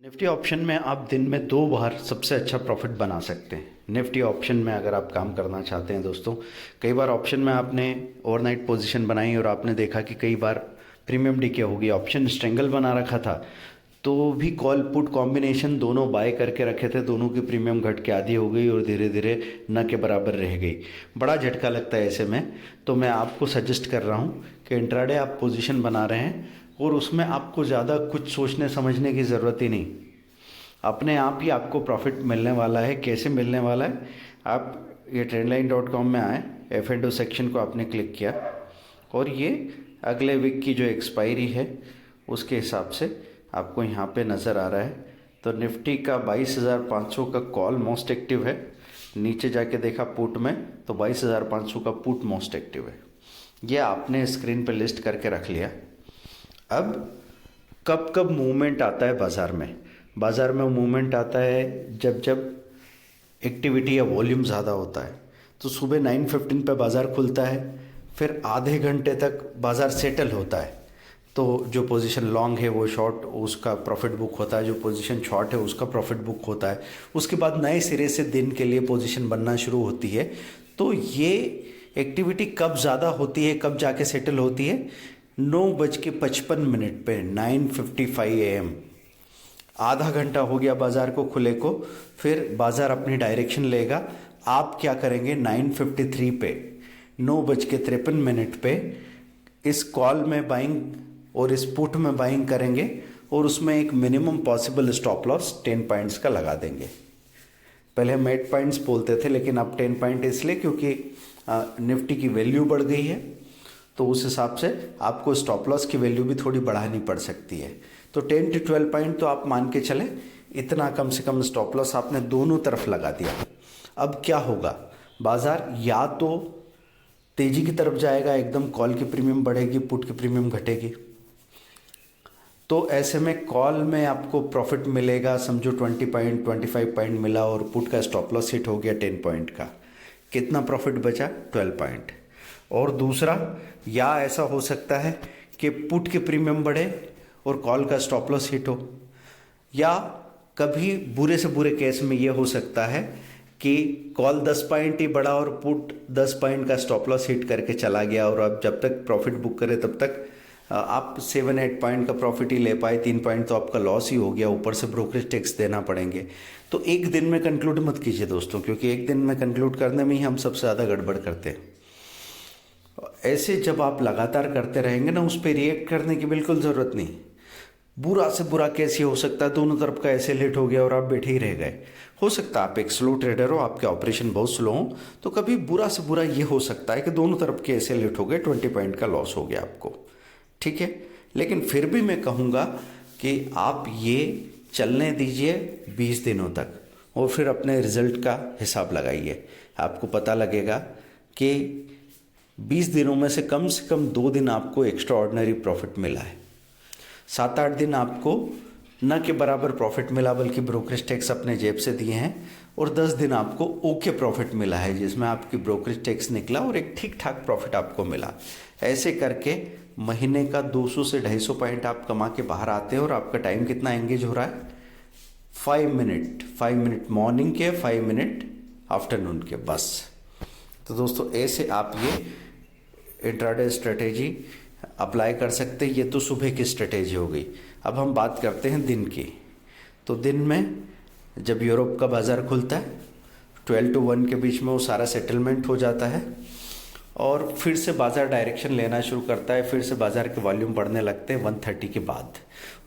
Nifty option में आप दिन में 2 बार सबसे अच्छा प्रॉफिट बना सकते हैं। निफ्टी ऑप्शन में अगर आप काम करना चाहते हैं दोस्तों, कई बार ऑप्शन में आपने ओवरनाइट पोजीशन बनाई और आपने देखा कि कई बार प्रीमियम डीके हो गई, ऑप्शन स्ट्रेंगल बना रखा था, तो भी कॉल पुट कॉम्बिनेशन दोनों बाय करके रखे थे, दोनों की प्रीमियम घट के आधी हो गई और धीरे धीरे न के बराबर रह गई। बड़ा झटका लगता है ऐसे में। तो मैं आपको सजेस्ट कर रहा हूँ कि इंट्राडे आप पोजीशन बना रहे हैं और उसमें आपको ज़्यादा कुछ सोचने समझने की ज़रूरत ही नहीं, अपने आप ही आपको प्रॉफिट मिलने वाला है। कैसे मिलने वाला है, आप ये ट्रेंडलाइन.com में आए, F&O सेक्शन को आपने क्लिक किया और ये अगले वीक की जो एक्सपायरी है उसके हिसाब से आपको यहाँ पे नज़र आ रहा है। तो निफ्टी का 22,500 का कॉल मोस्ट एक्टिव है, नीचे जाके देखा पुट में तो 22,500 का पुट मोस्ट एक्टिव है। ये आपने स्क्रीन पे लिस्ट करके रख लिया। अब कब कब मूवमेंट आता है बाज़ार में, बाज़ार में मूवमेंट आता है जब जब एक्टिविटी या वॉल्यूम ज़्यादा होता है। तो सुबह 9:15 पे बाज़ार खुलता है, फिर आधे घंटे तक बाज़ार सेटल होता है। तो जो पोजीशन लॉन्ग है वो शॉर्ट, उसका प्रॉफिट बुक होता है, जो पोजीशन शॉर्ट है उसका प्रॉफिट बुक होता है। उसके बाद नए सिरे से दिन के लिए पोजीशन बनना शुरू होती है। तो ये एक्टिविटी कब ज़्यादा होती है, कब जाके सेटल होती है, 9:55 पे 9:55 AM। आधा घंटा हो गया बाज़ार को खुले को, फिर बाज़ार अपनी डायरेक्शन लेगा। आप क्या करेंगे, 9:53 पे 9:53 पे इस कॉल में बाइंग और इस पुट में बाइंग करेंगे और उसमें एक minimum possible stop loss 10 points का लगा देंगे। पहले हम 8 पॉइंट्स बोलते थे, लेकिन अब 10 पॉइंट इसलिए क्योंकि निफ्टी की वैल्यू बढ़ गई है, तो उस हिसाब से आपको स्टॉप लॉस की वैल्यू भी थोड़ी बढ़ानी पड़ सकती है। तो 10 से 12 पॉइंट तो आप मान के चले, इतना कम से कम स्टॉप लॉस आपने दोनों तरफ लगा दिया। अब क्या होगा, बाज़ार या तो तेज़ी की तरफ जाएगा, एकदम कॉल की प्रीमियम बढ़ेगी, पुट की प्रीमियम घटेगी। तो ऐसे में कॉल में आपको प्रॉफिट मिलेगा, समझो 20 पॉइंट 25 पॉइंट मिला और पुट का स्टॉप लॉस हिट हो गया 10 पॉइंट का। कितना प्रॉफिट बचा, 12 पॉइंट। और दूसरा, या ऐसा हो सकता है कि पुट के प्रीमियम बढ़े और कॉल का स्टॉप लॉस हिट हो, या कभी बुरे से बुरे केस में ये हो सकता है कि कॉल 10 पॉइंट ही बढ़ा और पुट 10 पॉइंट का स्टॉप लॉस हिट करके चला गया और अब जब तक प्रॉफिट बुक करे तब तक आप 7-8 पॉइंट का प्रॉफिट ही ले पाए, 3 पॉइंट तो आपका लॉस ही हो गया, ऊपर से ब्रोकरेज टैक्स देना पड़ेंगे। तो एक दिन में कंक्लूड मत कीजिए दोस्तों, क्योंकि एक दिन में कंक्लूड करने में ही हम सबसे ज़्यादा गड़बड़ करते हैं। ऐसे जब आप लगातार करते रहेंगे ना, उस पर रिएक्ट करने की बिल्कुल ज़रूरत नहीं। बुरा से बुरा कैसे हो सकता है, दोनों तरफ का ऐसे लेट हो गया और आप बैठे ही रह गए। हो सकता है आप एक स्लो ट्रेडर हो, आपके ऑपरेशन बहुत स्लो हो, तो कभी बुरा से बुरा ये हो सकता है कि दोनों तरफ के ऐसे लेट हो गए, 20 पॉइंट का लॉस हो गया आपको, ठीक है। लेकिन फिर भी मैं कहूँगा कि आप ये चलने दीजिए 20 दिनों तक और फिर अपने रिजल्ट का हिसाब लगाइए। आपको पता लगेगा कि 20 दिनों में से कम 2 दिन आपको एक्स्ट्रा ऑर्डिनरी प्रॉफिट मिला है, 7-8 दिन आपको न के बराबर प्रॉफिट मिला बल्कि ब्रोकरेज टैक्स अपने जेब से दिए हैं, और 10 दिन आपको ओके प्रॉफिट मिला है जिसमें आपकी ब्रोकरेज टैक्स निकला और एक ठीक ठाक प्रॉफिट आपको मिला। ऐसे करके महीने का 200 से 250 पॉइंट आप कमा के बाहर आते हैं। और आपका टाइम कितना एंगेज हो रहा है, 5 मिनट मॉर्निंग के, 5 मिनट आफ्टरनून के, बस। तो दोस्तों ऐसे आप ये इंट्राडे स्ट्रेटेजी अप्लाई कर सकते हैं। ये तो सुबह की स्ट्रेटेजी हो गई। अब हम बात करते हैं दिन की। तो दिन में जब यूरोप का बाज़ार खुलता है 12 to 1 के बीच में वो सारा सेटलमेंट हो जाता है और फिर से बाज़ार डायरेक्शन लेना शुरू करता है, फिर से बाज़ार के वॉल्यूम बढ़ने लगते हैं 1:30 के बाद।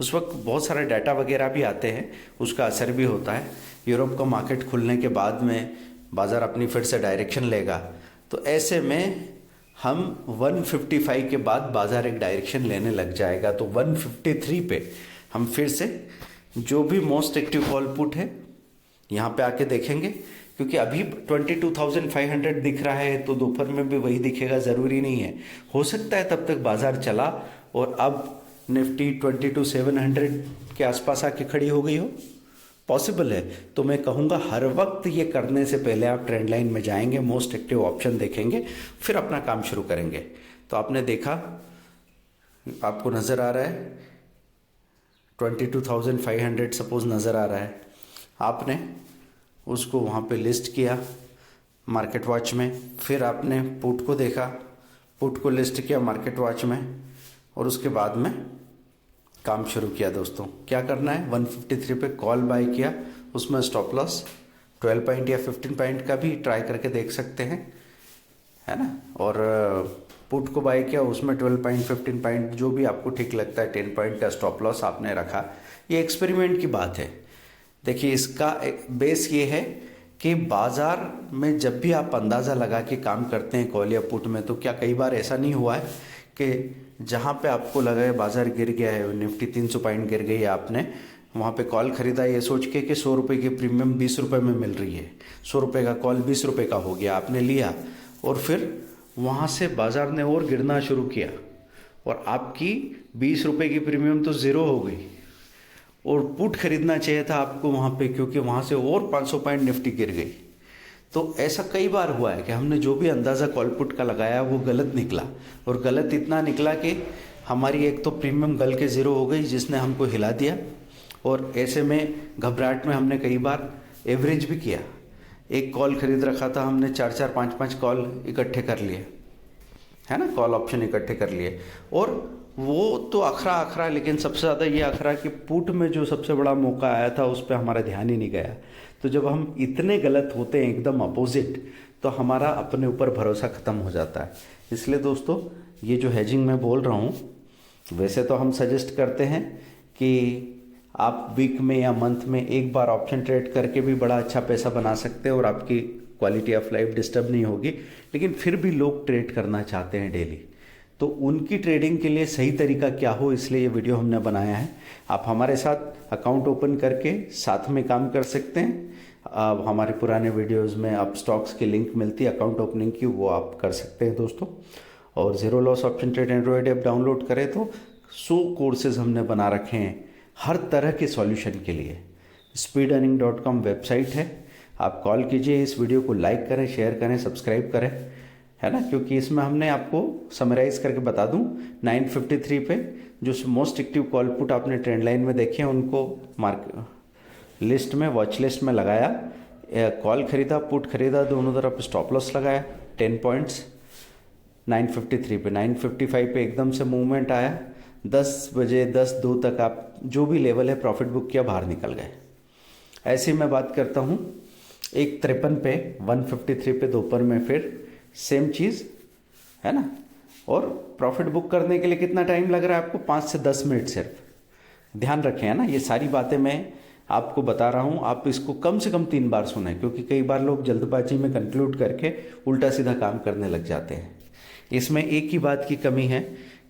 उस वक्त बहुत सारे डाटा वगैरह भी आते हैं, उसका असर भी होता है। यूरोप का मार्केट खुलने के बाद में बाज़ार अपनी फिर से डायरेक्शन लेगा। तो ऐसे में हम 1:55 के बाद बाज़ार एक डायरेक्शन लेने लग जाएगा। तो 1:53 पे हम फिर से जो भी मोस्ट एक्टिव कॉल पुट है यहाँ पे आके देखेंगे, क्योंकि अभी 22,500 दिख रहा है तो दोपहर में भी वही दिखेगा, ज़रूरी नहीं है। हो सकता है तब तक बाज़ार चला और अब निफ्टी 22,700 के आसपास आके खड़ी हो गई हो, पॉसिबल है। तो मैं कहूँगा हर वक्त ये करने से पहले आप ट्रेंड लाइन में जाएंगे, मोस्ट एक्टिव ऑप्शन देखेंगे, फिर अपना काम शुरू करेंगे। तो आपने देखा, आपको नज़र आ रहा है 22,500 सपोज नज़र आ रहा है, आपने उसको वहाँ पे लिस्ट किया मार्केट वॉच में, फिर आपने पुट को देखा, पुट को लिस्ट किया मार्केट वॉच में, और उसके बाद में काम शुरू किया। दोस्तों क्या करना है, 153 पे कॉल बाय किया, उसमें स्टॉप लॉस 12 पॉइंट या 15 पॉइंट का भी ट्राई करके देख सकते हैं, है ना। और पुट को बाय किया, उसमें 12 पॉइंट 15 पॉइंट जो भी आपको ठीक लगता है, 10 पॉइंट का स्टॉप लॉस आपने रखा। ये एक्सपेरिमेंट की बात है। देखिए इसका बेस ये है कि बाजार में जब भी आप अंदाज़ा लगा के काम करते हैं कॉल या पुट में, तो क्या कई बार ऐसा नहीं हुआ है कि जहाँ पे आपको लगा है बाजार गिर गया है, निफ्टी 300 पॉइंट गिर गई है, आपने वहाँ पे कॉल खरीदा ये सोच के कि 100 रुपये की प्रीमियम 20 रुपये में मिल रही है, 100 रुपये का कॉल 20 रुपये का हो गया, आपने लिया और फिर वहाँ से बाजार ने और गिरना शुरू किया और आपकी 20 रुपये की प्रीमियम तो ज़ीरो हो गई और पुट खरीदना चाहिए था आपको वहाँ पे, क्योंकि वहाँ से और 500 पॉइंट निफ्टी गिर गई। तो ऐसा कई बार हुआ है कि हमने जो भी अंदाज़ा कॉल पुट का लगाया वो गलत निकला, और गलत इतना निकला कि हमारी एक तो प्रीमियम गल के ज़ीरो हो गई जिसने हमको हिला दिया, और ऐसे में घबराहट में हमने कई बार एवरेज भी किया। एक कॉल खरीद रखा था हमने, 4-4 5-5 कॉल इकट्ठे कर लिए, है ना, कॉल ऑप्शन इकट्ठे कर लिए, और वो तो अखरा, लेकिन सबसे ज़्यादा ये अखरा कि पुट में जो सबसे बड़ा मौका आया था उस पर हमारा ध्यान ही नहीं गया। तो जब हम इतने गलत होते हैं एकदम अपोजिट, तो हमारा अपने ऊपर भरोसा ख़त्म हो जाता है। इसलिए दोस्तों ये जो हेजिंग मैं बोल रहा हूँ, वैसे तो हम सजेस्ट करते हैं कि आप वीक में या मंथ में एक बार ऑप्शन ट्रेड करके भी बड़ा अच्छा पैसा बना सकते हैं और आपकी क्वालिटी ऑफ लाइफ डिस्टर्ब नहीं होगी, लेकिन फिर भी लोग ट्रेड करना चाहते हैं डेली, तो उनकी ट्रेडिंग के लिए सही तरीका क्या हो, इसलिए ये वीडियो हमने बनाया है। आप हमारे साथ अकाउंट ओपन करके साथ में काम कर सकते हैं। अब हमारे पुराने वीडियोस में आप स्टॉक्स की लिंक मिलती है अकाउंट ओपनिंग की, वो आप कर सकते हैं दोस्तों। और zero loss option trade Android app download करें तो 100 कोर्सेज हमने बना रखे हैं हर तरह के सॉल्यूशन के लिए। speedearning.com वेबसाइट है, आप कॉल कीजिए, इस वीडियो को लाइक करें, शेयर करें, सब्सक्राइब करें, है ना, क्योंकि इसमें हमने आपको समराइज़ करके बता दूं 953 पे जो मोस्ट एक्टिव कॉल पुट आपने ट्रेंड लाइन में देखे हैं उनको लिस्ट में, वॉच लिस्ट में लगाया, कॉल खरीदा, पुट खरीदा, दोनों तरफ स्टॉप लॉस लगाया 10 पॉइंट्स 953 पे। 955 पे एकदम से मूवमेंट आया, 10 बजे 10-2 तक आप जो भी लेवल है प्रॉफिट बुक किया, बाहर निकल गए। ऐसे मैं बात करता हूँ 153 पे 153 पे दोपहर में फिर सेम चीज़, है ना, और प्रॉफिट बुक करने के लिए कितना टाइम लग रहा है आपको, 5 से 10 मिनट सिर्फ। ध्यान रखें, है ना, ये सारी बातें मैं आपको बता रहा हूँ, आप इसको कम से कम 3 बार सुने, क्योंकि कई बार लोग जल्दबाजी में कंक्लूड करके उल्टा सीधा काम करने लग जाते हैं। इसमें एक ही बात की कमी है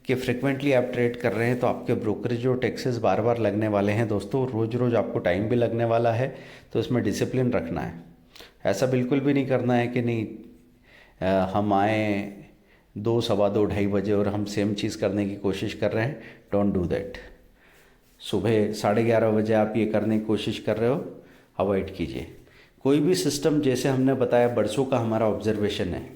कि फ्रिक्वेंटली आप ट्रेड कर रहे हैं तो आपके ब्रोकरेज और टैक्सेस बार बार लगने वाले हैं दोस्तों, रोज़ रोज़ आपको टाइम भी लगने वाला है, तो इसमें डिसिप्लिन रखना है। ऐसा बिल्कुल भी नहीं करना है कि नहीं हम आए 2, सवा 2, 2:30 बजे और हम सेम चीज़ करने की कोशिश कर रहे हैं। Don't do that. सुबह 11:30 बजे आप ये करने की कोशिश कर रहे हो, अवॉइड कीजिए। कोई भी सिस्टम, जैसे हमने बताया, बरसों का हमारा ऑब्जर्वेशन है,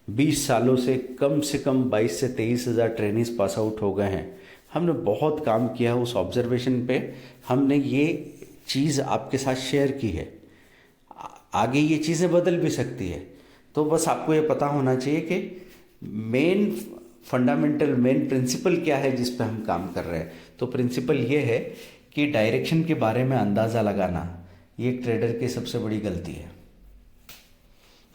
20 सालों से कम 22 से 23 हज़ार ट्रेनिंग्स पास आउट हो गए हैं। हमने बहुत काम किया उस ऑब्जर्वेशन पे, हमने ये चीज़ आपके साथ शेयर की है। आगे ये चीज़ें बदल भी सकती है, तो बस आपको ये पता होना चाहिए कि मेन फंडामेंटल मेन प्रिंसिपल क्या है जिस पे हम काम कर रहे हैं। तो प्रिंसिपल ये है कि डायरेक्शन के बारे में अंदाज़ा लगाना, ये एक ट्रेडर की सबसे बड़ी गलती है,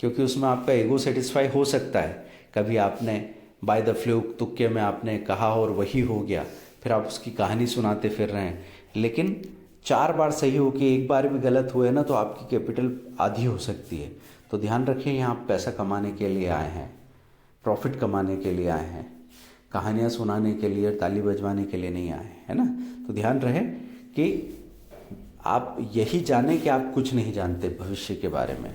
क्योंकि उसमें आपका ईगो सेटिस्फाई हो सकता है। कभी आपने बाय द फ्लूक, तुक्के में आपने कहा और वही हो गया, फिर आप उसकी कहानी सुनाते फिर रहे हैं। लेकिन 4 बार सही हो कि एक बार भी गलत हुए ना, तो आपकी कैपिटल आधी हो सकती है। तो ध्यान रखें, यहाँ आप पैसा कमाने के लिए आए हैं, प्रॉफिट कमाने के लिए आए हैं, कहानियाँ सुनाने के लिए, ताली बजवाने के लिए नहीं आए, है ना। तो ध्यान रहे कि आप यही जानें कि आप कुछ नहीं जानते भविष्य के बारे में,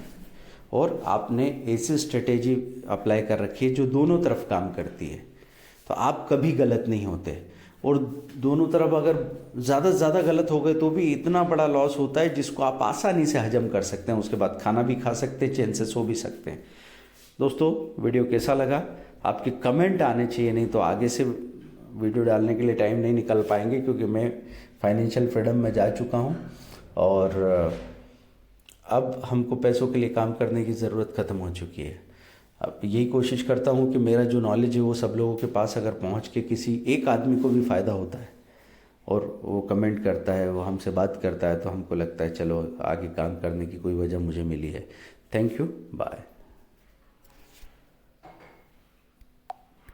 और आपने ऐसी स्ट्रेटेजी अप्लाई कर रखी है जो दोनों तरफ काम करती है, तो आप कभी गलत नहीं होते। और दोनों तरफ अगर ज़्यादा से ज़्यादा गलत हो गए तो भी इतना बड़ा लॉस होता है जिसको आप आसानी से हजम कर सकते हैं, उसके बाद खाना भी खा सकते हैं, चैन से सो भी सकते हैं। दोस्तों वीडियो कैसा लगा, आपके कमेंट आने चाहिए, नहीं तो आगे से वीडियो डालने के लिए टाइम नहीं निकल पाएंगे, क्योंकि मैं फाइनेंशियल फ्रीडम में जा चुका हूँ और अब हमको पैसों के लिए काम करने की ज़रूरत ख़त्म हो चुकी है। अब यही कोशिश करता हूँ कि मेरा जो नॉलेज है वो सब लोगों के पास अगर पहुँच के किसी एक आदमी को भी फ़ायदा होता है और वो कमेंट करता है, वो हमसे बात करता है, तो हमको लगता है चलो आगे काम करने की कोई वजह मुझे मिली है। Thank you, bye.